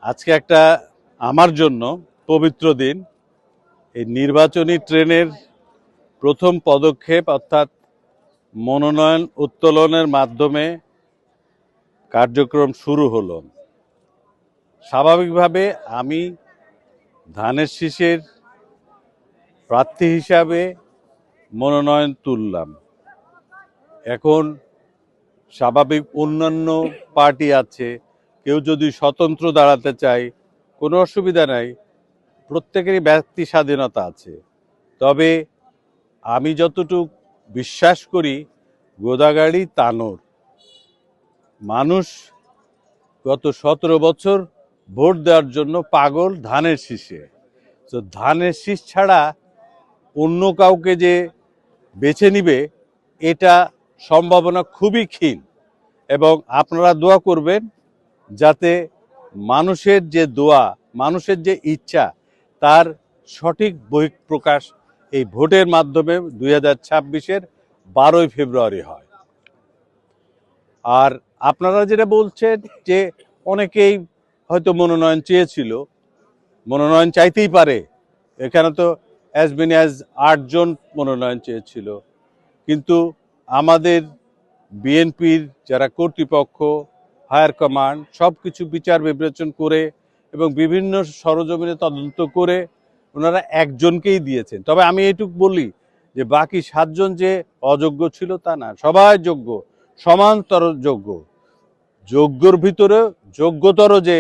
আজকে একটা আমার জন্য পবিত্র দিন। এই নির্বাচনী ট্রেনের প্রথম পদক্ষেপ অর্থাৎ মনোনয়ন উত্তোলনের মাধ্যমে কার্যক্রম শুরু হলো। স্বাভাবিকভাবে আমি ধানের শীষের প্রার্থী হিসাবে মনোনয়ন তুললাম। এখন স্বাভাবিক অন্যান্য পার্টি আছে, কেউ যদি স্বতন্ত্র দাঁড়াতে চায় কোনো অসুবিধা নাই, প্রত্যেকেরই ব্যক্তি স্বাধীনতা আছে। তবে আমি যতটুকু বিশ্বাস করি, গোদাগাড়ি তানোর মানুষ গত 17 বছর ভোট দেওয়ার জন্য পাগল ধানের শীষে। তো ধানের শীষ ছাড়া অন্য কাউকে যে বেছে নিবে এটা সম্ভাবনা খুবই ক্ষীণ। এবং আপনারা দোয়া করবেন যাতে মানুষের যে দোয়া, মানুষের যে ইচ্ছা, তার সঠিক বহিঃপ্রকাশ এই ভোটের মাধ্যমে 2026-এর 12ই ফেব্রুয়ারি হয়। আর আপনারা যেটা বলছেন যে অনেকেই হয়তো মনোনয়ন চেয়েছিল, মনোনয়ন চাইতেই পারে। এখানে তো অ্যাজ মেনি অ্যাজ 8 জন মনোনয়ন চেয়েছিল, কিন্তু আমাদের বিএনপির যারা কর্তৃপক্ষ, হায়ার কমান্ড সব কিছু বিচার বিবেচনা করে এবং বিভিন্ন সরজমিনে তদন্ত করে ওনারা একজনকেই দিয়েছেন। তবে আমি এটুকু বলি যে বাকি 7 জন যে অযোগ্য ছিল তা না, সবাই যোগ্য, সমান্তর যোগ্য। যোগ্যর ভিতরে যোগ্যতর যে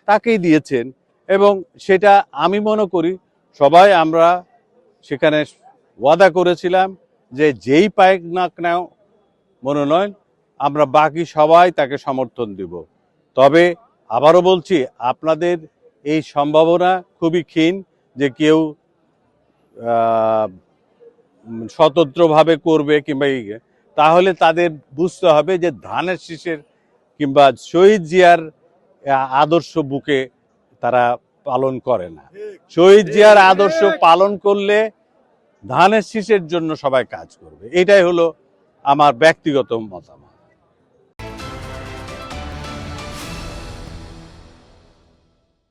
তাকেই দিয়েছেন। এবং সেটা আমি মনে করি সবাই আমরা সেখানে ওয়াদা করেছিলাম যে যেই পায় না কেন মনোনয়ন, আমরা বাকি সবাই তাকে সমর্থন দিব। তবে আবারও বলছি, আপনাদের এই সম্ভাবনা খুবই ক্ষীণ যে কেউ স্বতন্ত্রভাবে করবে কিংবা তাহলে তাদের বুঝতে হবে যে ধানের শীষের কিংবা শহীদ জিয়ার আদর্শ বুকে তারা পালন করে না। শহীদ জিয়ার আদর্শ পালন করলে ধানের শীষের জন্য সবাই কাজ করবে। এটাই হলো আমার ব্যক্তিগত মতামত।